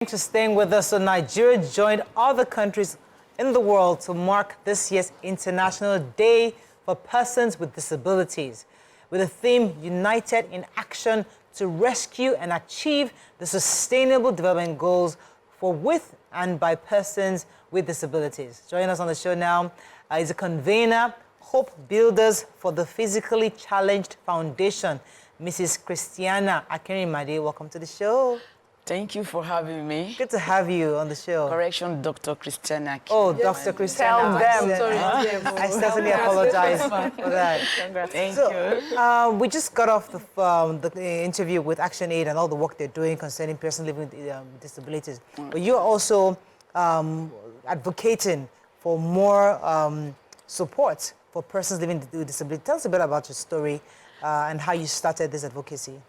To staying with us, so Nigeria joined other countries in the world to mark this year's International Day for Persons with Disabilities, with the theme United in Action to Rescue and Achieve the Sustainable Development Goals for with and by persons with disabilities. Joining us on the show now is a convener, Hope Builders for the Physically Challenged Foundation, Mrs. Christiana Akinrinmade. Welcome to the show. Thank you for having me. Good to have you on the show. Correction, Dr. Christiana Akinrinmade. Oh, Dr. Christiana. Tell them. Sorry. I certainly apologize for that. Thank you. We just got off the interview with Action Aid and all the work they're doing concerning persons living with disabilities. But you're also advocating for more support for persons living with disabilities. Tell us a bit about your story and how you started this advocacy.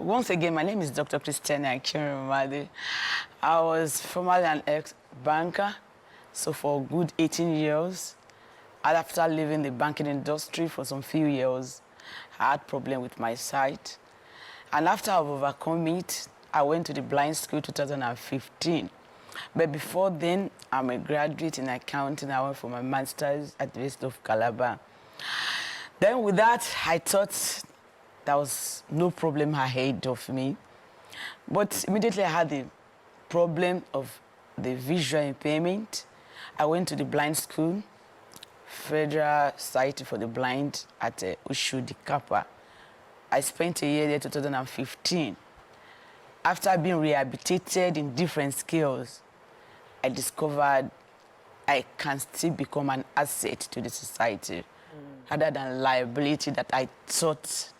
Once again, my name is Dr. Christiana Akinrinmade. I was formerly an ex-banker, so for a good 18 years. And after leaving the banking industry for some few years, I had problem with my sight. And after I've overcome it, I went to the blind school 2015. But before then, I'm a graduate in accounting. I went for my master's at the University of Calabar. Then with that, I thought there was no problem ahead of me. But immediately I had the problem of the visual impairment. I went to the blind school, Federal Society for the Blind at Ushudi Kappa. I spent a year there, 2015. After being rehabilitated in different skills, I discovered I can still become an asset to the society rather than liability that I thought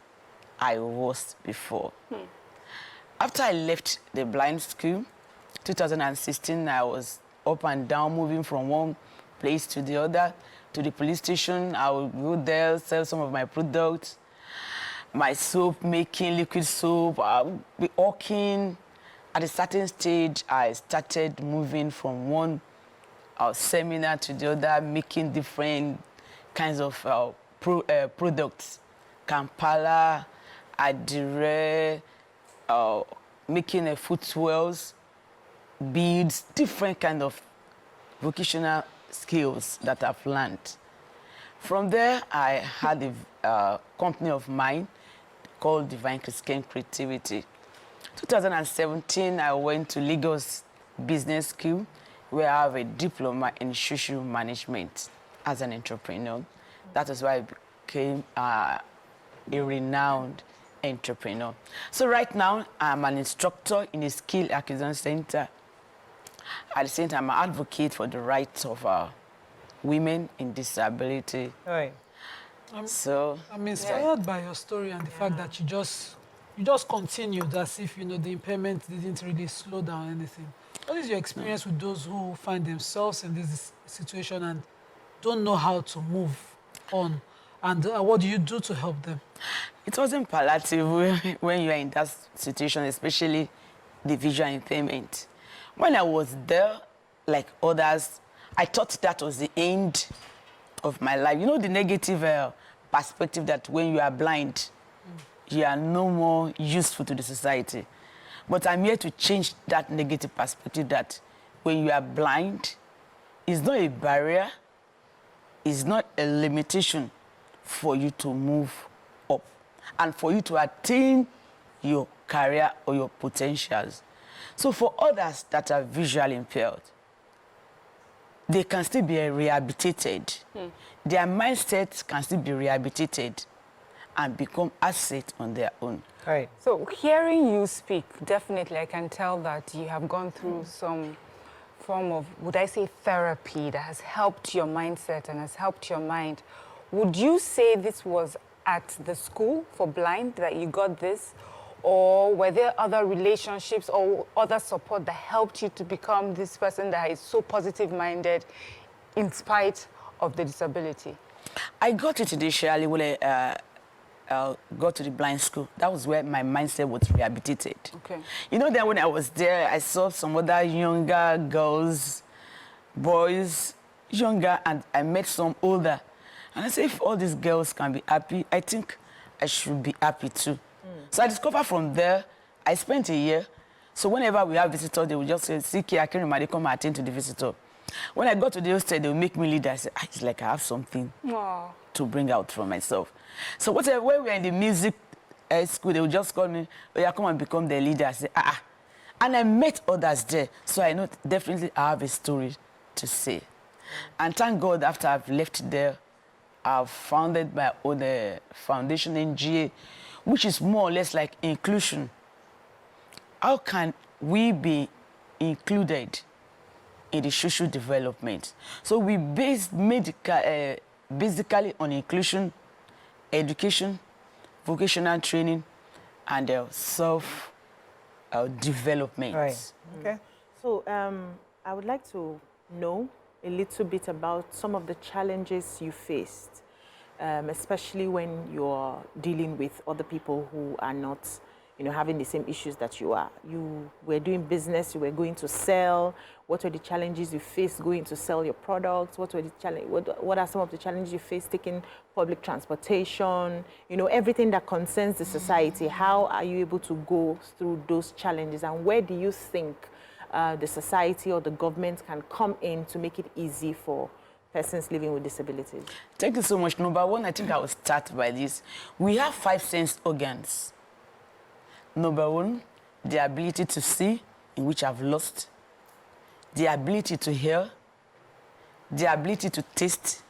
I was before. After I left the blind school, 2016, I was up and down, moving from one place to the other, to the police station. I would go there, sell some of my products, my soap making, liquid soap, I would be hawking. At a certain stage, I started moving from one seminar to the other, making different kinds of products. Kampala, Adire, making footwears, beads, different kind of vocational skills that I've learned. From there, I had a company of mine called Divine Christian Creativity. 2017, I went to Lagos Business School, where I have a diploma in social management as an entrepreneur. That is why I became a renowned entrepreneur. So right now, I'm an instructor in a skill acquisition center. At the same time, I'm an advocate for the rights of women in disability. Right. I'm inspired by your story and the fact that you just continued as if, the impairment didn't really slow down anything. What is your experience with those who find themselves in this situation and don't know how to move on? And what do you do to help them? It wasn't palliative when you are in that situation, especially the visual impairment. When I was there, like others, I thought that was the end of my life. The negative perspective that when you are blind, you are no more useful to the society. But I'm here to change that negative perspective that when you are blind, it's not a barrier, it's not a limitation for you to move up and for you to attain your career or your potentials. So for others that are visually impaired, they can still be rehabilitated. Their mindset can still be rehabilitated and become assets on their own. Right. So hearing you speak, definitely I can tell that you have gone through some form of, would I say, therapy that has helped your mindset and has helped your mind. Would you say this was at the school for blind that you got this? Or were there other relationships or other support that helped you to become this person that is so positive-minded in spite of the disability? I got it initially when I got to the blind school. That was where my mindset was rehabilitated. Okay. Then when I was there, I saw some other younger girls, boys, younger, and I met some older. And I said, if all these girls can be happy, I think I should be happy too. So I discovered from there, I spent a year So whenever we have visitors, they will just say, CK Akinrinmade, come and attend to the visitor. When I got to the hostel, they will make me leader. I said, it's like I have something to bring out from myself. So whatever, when we are in the music school, they will just call me, oh, yeah, come and become the leader. I said, And I met others there. So I know definitely I have a story to say. And thank God, after I've left there, I've founded my own foundation, NGA, which is more or less like inclusion. How can we be included in the social development? So we based basically on inclusion, education, vocational training, and self-development. Right. Okay. So I would like to know a little bit about some of the challenges you faced, especially when you're dealing with other people who are not, having the same issues that you are. You were doing business, you were going to sell. What were the challenges you faced going to sell your products? What were the what are some of the challenges you faced taking public transportation? Everything that concerns the society. How are you able to go through those challenges, and where do you think the society or the government can come in to make it easy for persons living with disabilities? Thank you so much. Number one, I think I will start by this. We have 5 sense organs. Number one, the ability to see, in which I've lost. The ability to hear. The ability to taste.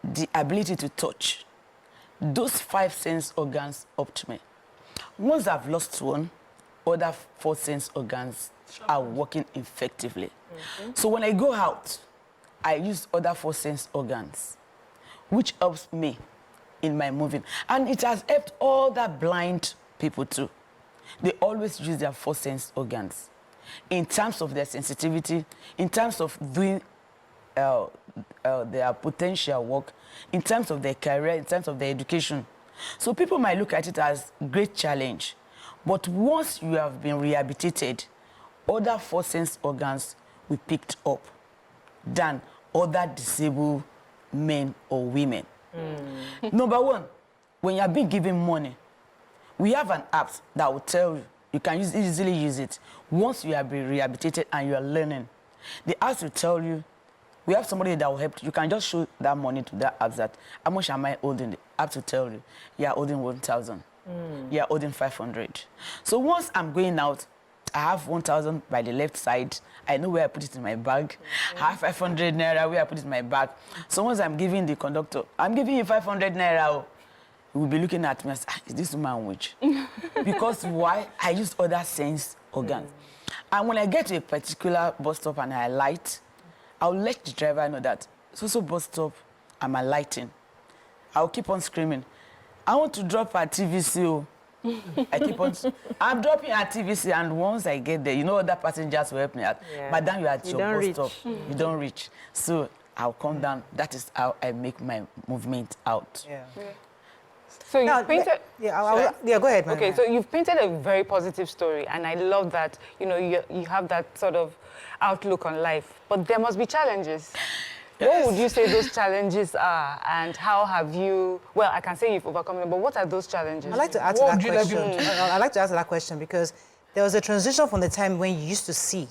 The ability to touch. Those 5 sense organs up to me. Once I've lost one, other 4 sense organs are working effectively. So when I go out, I use other 4 sense organs, which helps me in my moving. And it has helped all the blind people too. They always use their 4 sense organs in terms of their sensitivity, in terms of doing their potential work, in terms of their career, in terms of their education. So people might look at it as a great challenge. But once you have been rehabilitated, other 4 sense organs will be picked up than other disabled men or women. Number one, when you're being given money, we have an app that will tell you, you can easily use it. Once you have been rehabilitated and you are learning, the app will tell you, we have somebody that will help you. You can just show that money to that app that, how much am I holding? The app will tell you, you are holding 1,000. You are holding 500. So once I'm going out, I have 1,000 by the left side. I know where I put it in my bag. I have 500 naira where I put it in my bag. So once I'm giving the conductor, I'm giving you 500 naira. He will be looking at me and say, is this woman witch? Because why? I use other sense organs. And when I get to a particular bus stop and I alight, I'll let the driver know that so bus stop, I'm alighting. I'll keep on screaming, I want to drop at TVC. I keep on, I'm dropping at TVC, and once I get there, other passengers will help me out. Yeah. But then you're at your bus stop, you don't reach. So I'll come down. That is how I make my movement out. Yeah. So you've painted... Yeah, go ahead, man. Okay, so you've painted a very positive story, and I love that, you have that sort of outlook on life. But there must be challenges. Yes. What would you say those challenges are, and how have you... Well, I can say you've overcome them, but what are those challenges? I'd like to answer that question. I'd like to answer that question because there was a transition from the time when you used to see,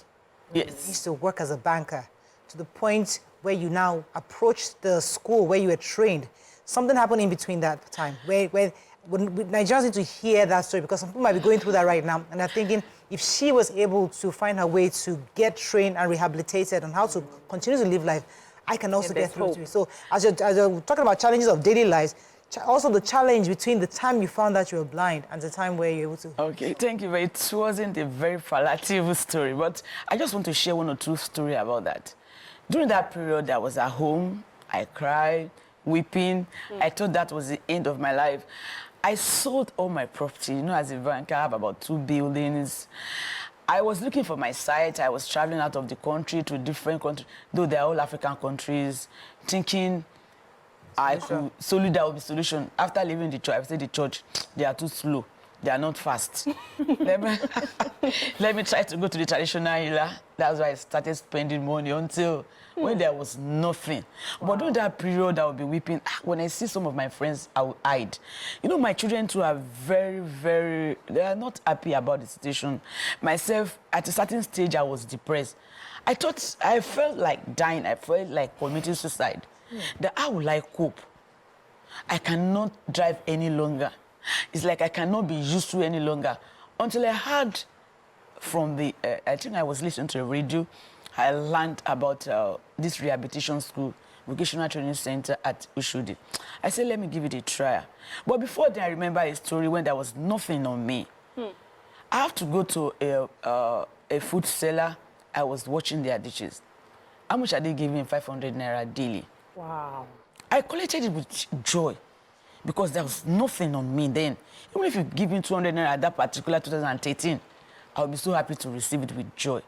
yes, you used to work as a banker, to the point where you now approach the school where you were trained. Something happened in between that time where Nigerians need to hear that story, because some people might be going through that right now and they're thinking, if she was able to find her way to get trained and rehabilitated on how to continue to live life, I can also get through it. So as you're talking about challenges of daily lives, also the challenge between the time you found out you were blind and the time where you're able to... Okay, thank you. But it wasn't a very palatable story, but I just want to share 1 or 2 stories about that. During that period, I was at home, I cried, weeping. I thought that was the end of my life. I sold all my property. As a banker, I have about 2 buildings. I was looking for my site. I was traveling out of the country to different countries, though they're all African countries, thinking I could solve that would be solution. After leaving the church, I said the church, they are too slow. they are not fast. let me try to go to the traditional healer. That's why I started spending money until when there was nothing. Wow. But during that period, I would be weeping. When I see some of my friends, I would hide. You know, my children too are very, they are not happy about the situation. Myself, at a certain stage, I was depressed. I felt like dying. I felt like committing suicide. That how will I cope? I cannot drive any longer. It's like I cannot be used to any longer. Until I heard from the, I think I was listening to the radio, I learned about this rehabilitation school, vocational training center at Ushudi. I said, let me give it a try. But before then, I remember a story when there was nothing on me. I have to go to a food seller. I was watching their dishes. How much are they giving? 500 naira daily. Wow. I collected it with joy because there was nothing on me then. Even if you give me 200 naira at that particular 2013, I would be so happy to receive it with joy.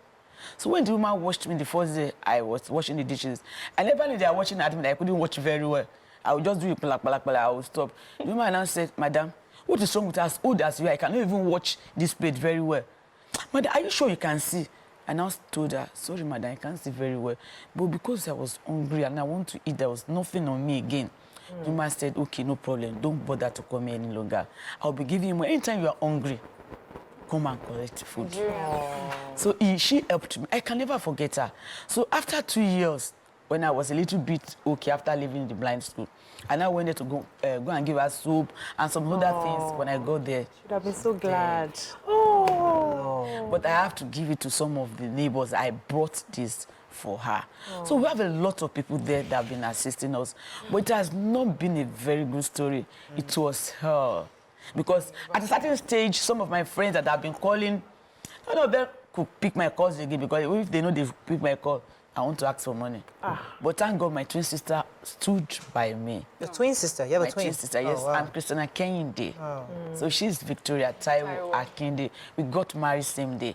So when the woman watched me the first day, I was washing the dishes. I never knew they were watching at me. I couldn't watch very well. I would just do it, I would stop. The woman now said, Madam, what is wrong with us? Old as you are, I cannot even watch this plate very well. Madam, are you sure you can see? I now told her, sorry, madam, I can't see very well. But because I was hungry and I want to eat, there was nothing on me again. The woman said, okay, no problem. Don't bother to come here any longer. I'll be giving you more. Anytime you are hungry, come and collect food. So she helped me. I can never forget her. So after 2 years, when I was a little bit okay after leaving the blind school, I now went there to go and give her soup and some other things when I got there. Should have been so glad. But I have to give it to some of the neighbors. I brought this for her. So we have a lot of people there that have been assisting us. But it has not been a very good story. It was her. Because at a certain stage, some of my friends that have been calling, none of them could pick my calls again because if they know they've picked my call, I want to ask for money. But thank God my twin sister stood by me. Your twin sister? You have a twin? My twin sister, yes. Oh, wow. I'm Christiana Akinrinmade. So she's Victoria Taiwo Akinde. We got married same day.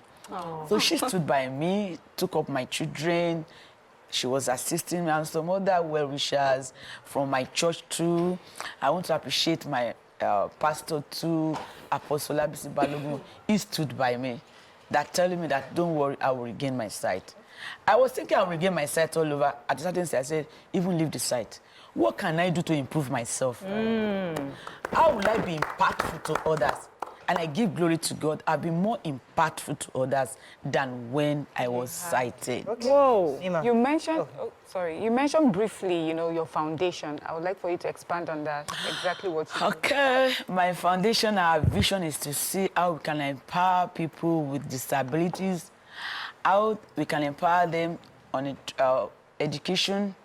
So she stood by me, took up my children. She was assisting me and some other well-wishers from my church too. I want to appreciate my pastor too, Apostle Abisi Balogun. He stood by me, that telling me that don't worry, I will regain my sight. I was thinking I will regain my sight all over. At a certain stage, I said, even leave the sight. What can I do to improve myself? How will I be impactful to others? And I give glory to God. I've been more impactful to others than when I was sighted. Okay. Whoa. You mentioned, you mentioned briefly, you know, your foundation. I would like for you to expand on that, exactly what you do. Okay, my foundation, our vision is to see how we can empower people with disabilities, how we can empower them on education,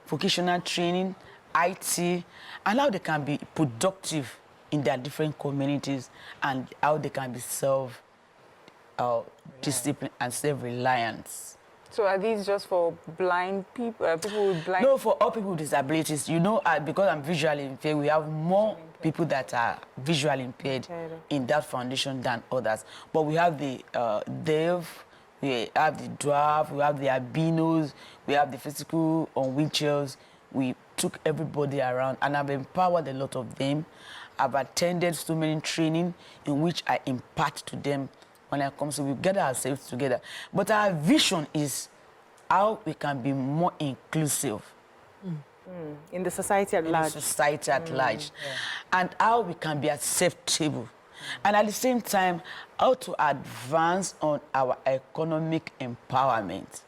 vocational training, IT, and how they can be productive in their different communities and how they can be self-discipline and self-reliance. So are these just for blind people, people with blind? No, for all people with disabilities. You know, because I'm visually impaired, we have more people that are visually impaired in that foundation than others. But we have the deaf, we have the dwarf, we have the albinos, we have the physical on wheelchairs. We took everybody around and I've empowered a lot of them. I've attended so many training in which I impart to them when I come. So we gather ourselves together. But our vision is how we can be more inclusive. In the society at large. In the society at large. And how we can be acceptable. And at the same time, how to advance on our economic empowerment.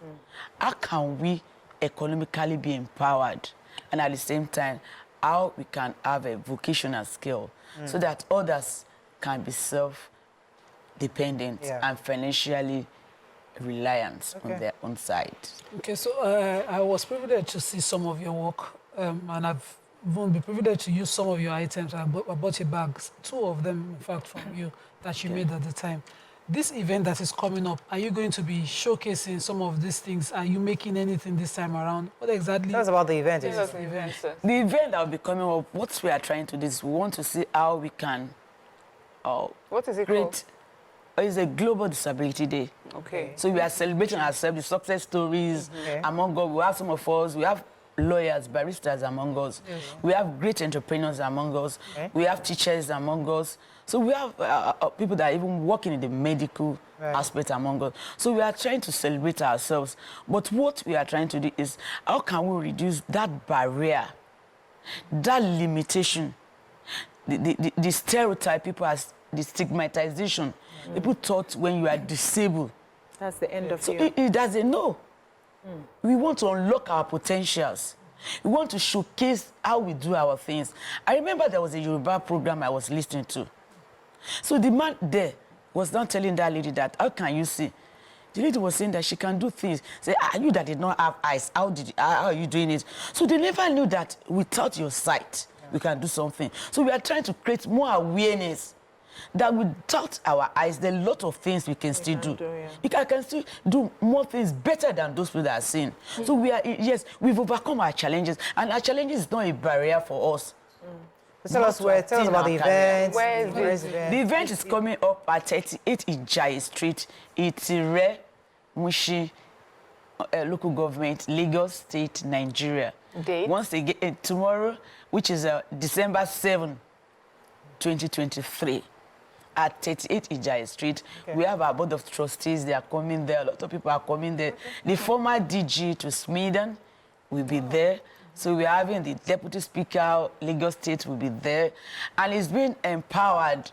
How can we economically be empowered? And at the same time, how we can have a vocational skill so that others can be self-dependent and financially reliant on their own side. Okay, so I was privileged to see some of your work, and I've even been privileged to use some of your items. I bought your bags, 2 of them, in fact, from you that you made at the time. This event that is coming up, are you going to be showcasing some of these things? Are you making anything this time around? What exactly? Tell us about the event. The event, sir. The event that will be coming up, what we are trying to do is we want to see how we can what is it called? It's a Global Disability Day. Okay. So we are celebrating ourselves, the success stories among God. We have some of us, we have lawyers, baristas among us. Yes. We have great entrepreneurs among us. Okay. We have teachers among us. So we have people that are even working in the medical aspect among us. So we are trying to celebrate ourselves. But what we are trying to do is, how can we reduce that barrier, that limitation, the stereotype people has, the stigmatization. People thought when you are disabled, that's the end of so you. It doesn't know. We want to unlock our potentials. We want to showcase how we do our things. I remember there was a Yoruba program I was listening to. So the man there was not telling that lady that, how can you see? The lady was saying that she can do things. Say, you that did not have eyes, how are you doing it? So they never knew that without your sight, we can do something. So we are trying to create more awareness that without our eyes, there are a lot of things we can still do. We can still do more things better than those people that are seen. So we are, yes, we've overcome our challenges, and our challenges is not a barrier for us. Tell us about the event. Where is the event? The event is coming up at 38 Ijayi Street, Itire, Mushi, local government, Lagos State, Nigeria. Date? Once they get tomorrow, which is December 7, 2023. At 38 Ijayi Street. Okay. We have our board of trustees. They are coming there. A lot of people are coming there. The former DG to Sweden will be there. So we are having the deputy speaker, Lagos State will be there. And it's been empowered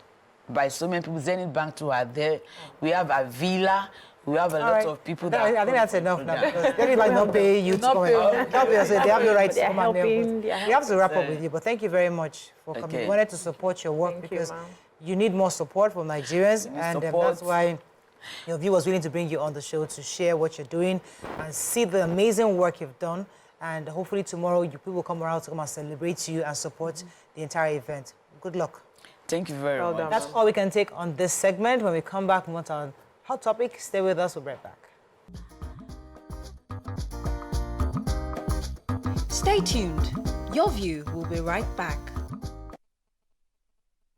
by so many people. Zenith Bank too are there. We have a villa. We have a lot of people that I think that's enough now. Because they might not pay you to come and help you. So they have the right to come and help. We have to wrap up with you. But thank you very much for coming. We wanted to support your work because you need more support from Nigerians, and that's why your viewers willing to bring you on the show to share what you're doing and see the amazing work you've done. And hopefully tomorrow people will come around to come and celebrate you and support the entire event. Good luck. Thank you very much. That's all we can take on this segment. When we come back, we want our hot topic. Stay with us. We'll be right back. Stay tuned. Your View will be right back.